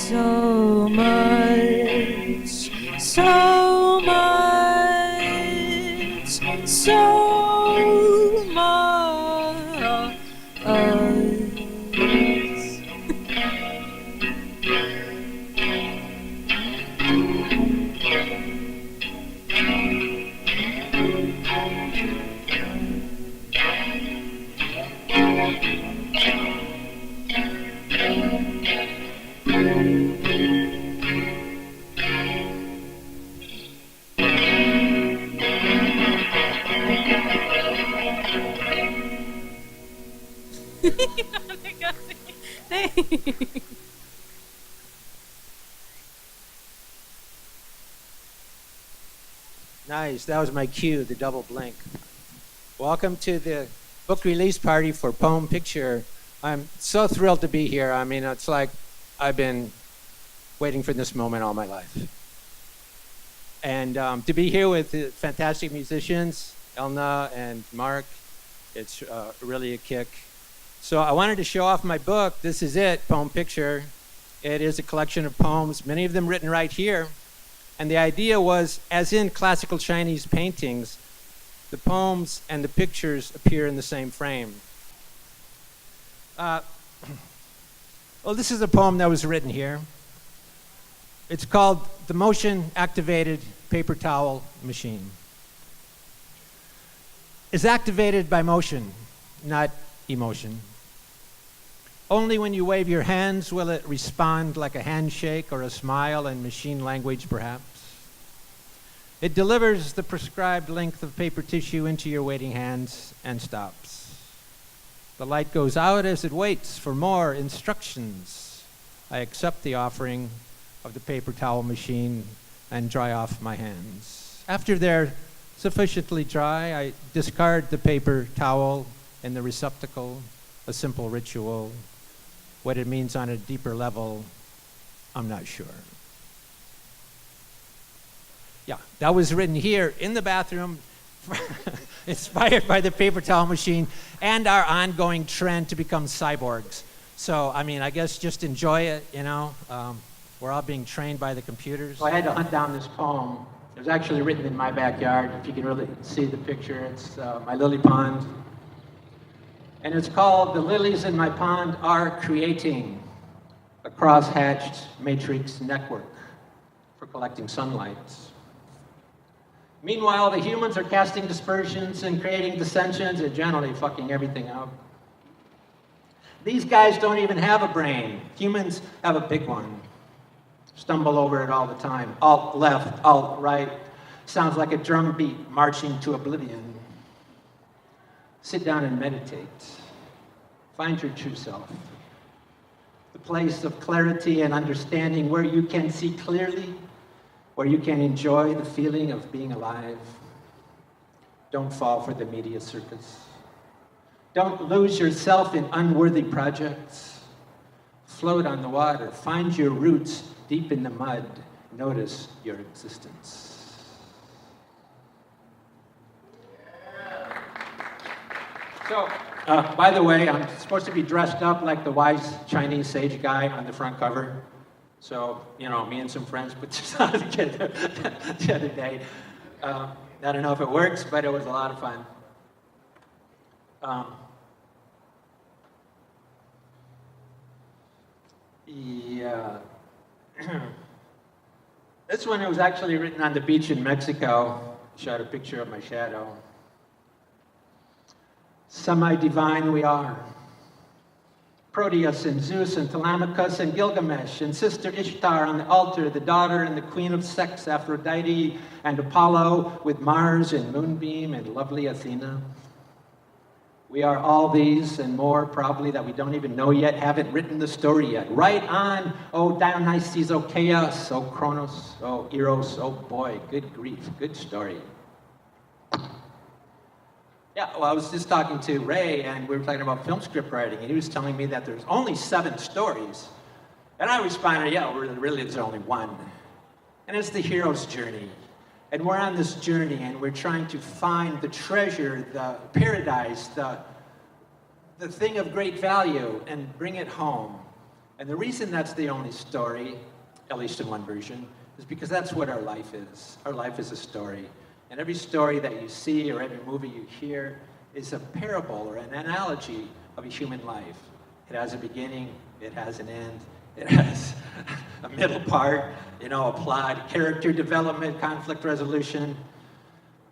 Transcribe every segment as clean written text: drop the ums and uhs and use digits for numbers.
so much, so much, so much. Nice, that was my cue, the double blink. Welcome to the book release party for Poem Picture. I'm so thrilled to be here. I mean, it's like I've been waiting for this moment all my life. And to be here with fantastic musicians, Elnuh and Mark, it's really a kick. So I wanted to show off my book. This is it, Poem Picture. It is a collection of poems, many of them written right here. And the idea was, as in classical Chinese paintings, the poems and the pictures appear in the same frame. Well, this is a poem that was written here. It's called The Motion-Activated Paper Towel Machine. It's activated by motion, not emotion. Only when you wave your hands will it respond like a handshake or a smile in machine language, perhaps. It delivers the prescribed length of paper tissue into your waiting hands and stops. The light goes out as it waits for more instructions. I accept the offering of the paper towel machine and dry off my hands. After they're sufficiently dry, I discard the paper towel in the receptacle, a simple ritual. What it means on a deeper level, I'm not sure. Yeah, that was written here in the bathroom, inspired by the paper towel machine and our ongoing trend to become cyborgs. So, I mean, I guess just enjoy it, you know. We're all being trained by the computers. So I had to hunt down this poem. It was actually written in my backyard. If you can really see the picture, it's my lily pond. And it's called The Lilies in My Pond Are Creating a Cross-Hatched Matrix Network for Collecting Sunlight. Meanwhile, the humans are casting dispersions and creating dissensions and generally fucking everything up. These guys don't even have a brain. Humans have a big one. Stumble over it all the time. Alt left, alt right. Sounds like a drum beat marching to oblivion. Sit down and meditate. Find your true self. The place of clarity and understanding where you can see clearly, where you can enjoy the feeling of being alive. Don't fall for the media circus. Don't lose yourself in unworthy projects. Float on the water. Find your roots deep in the mud. Notice your existence. So, by the way, I'm supposed to be dressed up like the wise Chinese sage guy on the front cover. So, you know, me and some friends put this on together the other day. I don't know if it works, but it was a lot of fun. Yeah. This one, it was actually written on the beach in Mexico. Shot a picture of my shadow. Semi-divine we are. Proteus and Zeus and Telemachus and Gilgamesh and Sister Ishtar on the altar, the daughter and the queen of sex, Aphrodite and Apollo with Mars and Moonbeam and lovely Athena. We are all these and more probably that we don't even know yet, haven't written the story yet. Right on, oh Dionysus, oh Chaos, oh Kronos, oh Eros, oh boy, good grief, good story. Yeah, well, I was just talking to Ray, and we were talking about film script writing, and he was telling me that there's only 7 stories. And I responded, yeah, really there's only one. And it's the hero's journey. And we're on this journey, and we're trying to find the treasure, the paradise, the thing of great value, and bring it home. And the reason that's the only story, at least in one version, is because that's what our life is. Our life is a story. And every story that you see or every movie you hear is a parable or an analogy of a human life. It has a beginning, it has an end, it has a middle part, a plot, character development, conflict resolution.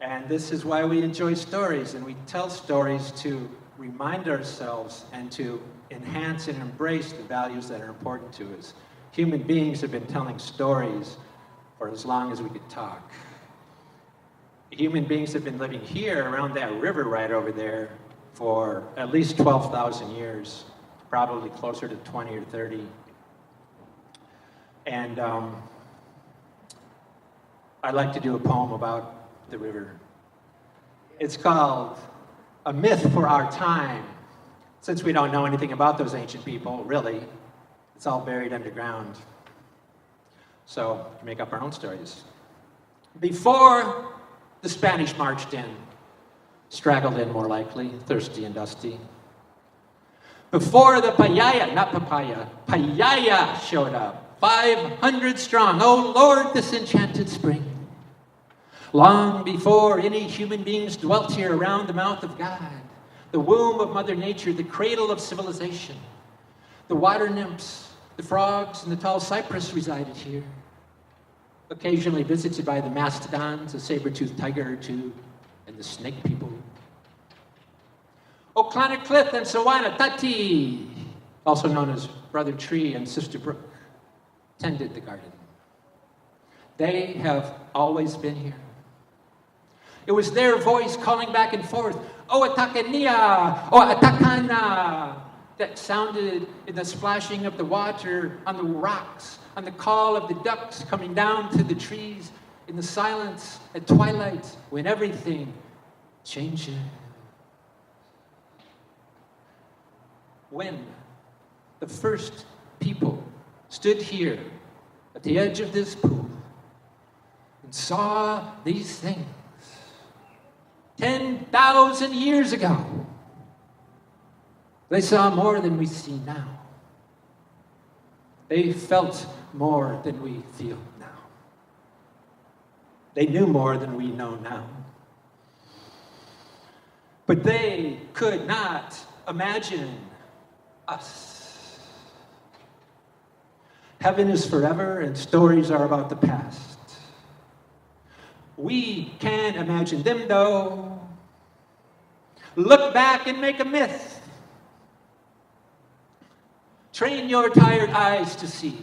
And this is why we enjoy stories, and we tell stories to remind ourselves and to enhance and embrace the values that are important to us. Human beings have been telling stories for as long as we could talk. Human beings have been living here around that river right over there for at least 12,000 years, probably closer to 20 or 30. And I'd like to do a poem about the river. It's called A Myth for Our Time. Since we don't know anything about those ancient people, really, it's all buried underground. So we can make up our own stories. Before the Spanish marched in, straggled in more likely, thirsty and dusty. Before the payaya showed up, 500 strong, oh Lord, this enchanted spring. Long before any human beings dwelt here around the mouth of God, the womb of Mother Nature, the cradle of civilization, the water nymphs, the frogs, and the tall cypress resided here, occasionally visited by the mastodons, a saber-toothed tiger or two, and the snake people. Oakland Cliff and Sawana Tati, also known as Brother Tree and Sister Brook, tended the garden. They have always been here. It was their voice calling back and forth, "O Atakania, O Atakana," that sounded in the splashing of the water on the rocks, on the call of the ducks coming down to the trees, in the silence at twilight when everything changes. When the first people stood here at the edge of this pool and saw these things 10,000 years ago, they saw more than we see now. They felt more than we feel now. They knew more than we know now. But they could not imagine us. Heaven is forever and stories are about the past. We can imagine them though. Look back and make a myth. Train your tired eyes to see.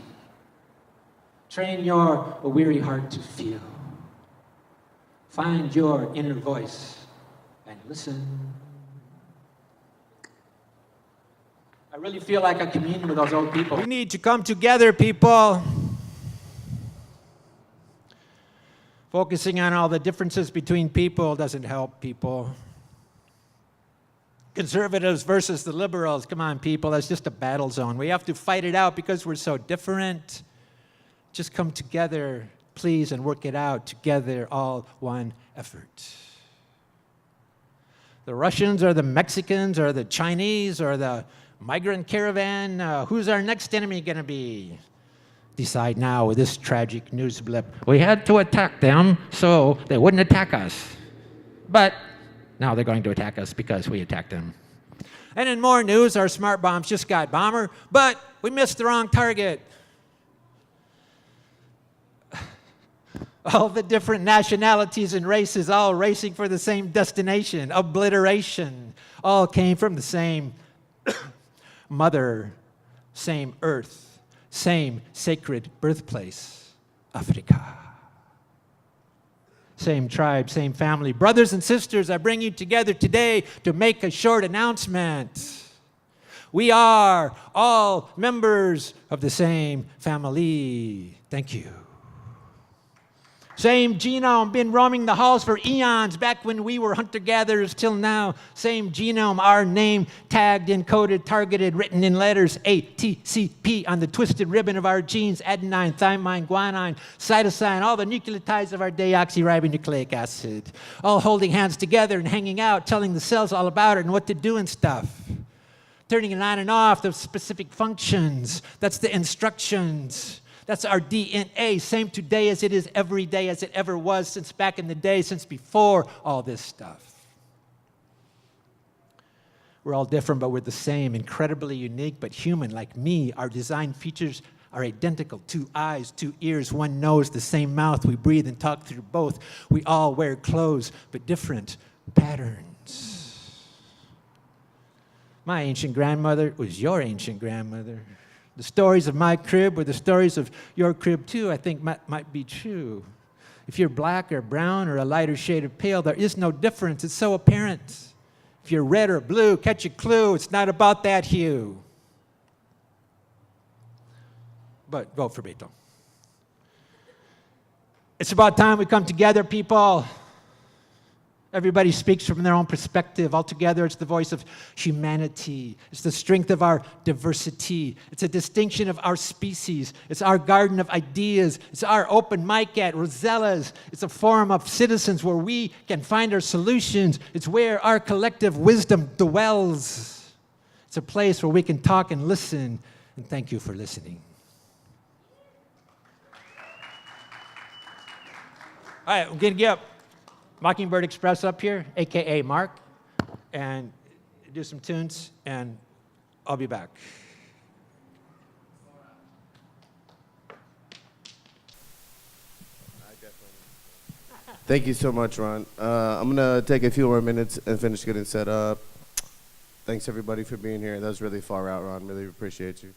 Train your weary heart to feel. Find your inner voice and listen. I really feel like I commune with those old people. We need to come together, people. Focusing on all the differences between people doesn't help people. Conservatives versus the liberals. Come on, people, that's just a battle zone. We have to fight it out because we're so different. Just come together, please, and work it out together, all one effort. The Russians or the Mexicans or the Chinese or the migrant caravan, who's our next enemy going to be? Decide now with this tragic news blip. We had to attack them so they wouldn't attack us. But now they're going to attack us because we attacked them. And in more news, our smart bombs just got bomber, but we missed the wrong target. All the different nationalities and races all racing for the same destination, obliteration, all came from the same mother, same earth. Same sacred birthplace, Africa. Same tribe, same family. Brothers and sisters, I bring you together today to make a short announcement. We are all members of the same family. Thank you. Same genome, been roaming the halls for eons, back when we were hunter-gatherers till now. Same genome, our name, tagged, encoded, targeted, written in letters ATCP on the twisted ribbon of our genes, adenine, thymine, guanine, cytosine, all the nucleotides of our deoxyribonucleic acid. All holding hands together and hanging out, telling the cells all about it and what to do and stuff. turning it on and off, the specific functions. That's the instructions. That's our DNA, same today as it is every day as it ever was since back in the day, since before all this stuff. We're all different, but we're the same, incredibly unique, but human, like me. Our design features are identical. 2 eyes, 2 ears, 1 nose, the same mouth. We breathe and talk through both. We all wear clothes, but different patterns. My ancient grandmother was your ancient grandmother. The stories of my crib were the stories of your crib too, I think might be true. If you're black or brown or a lighter shade of pale, there is no difference. It's so apparent. If you're red or blue, catch a clue. It's not about that hue. But vote for Beto. It's about time we come together, people. Everybody speaks from their own perspective. Altogether, it's the voice of humanity. It's the strength of our diversity. It's a distinction of our species. It's our garden of ideas. It's our open mic at Rosellas. It's a forum of citizens where we can find our solutions. It's where our collective wisdom dwells. It's a place where we can talk and listen. And thank you for listening. All right, we're going to get Mockingbird Express up here, a.k.a. Mark, and do some tunes, and I'll be back. Thank you so much, Ron. I'm going to take a few more minutes and finish getting set up. Thanks, everybody, for being here. That was really far out, Ron. Really appreciate you.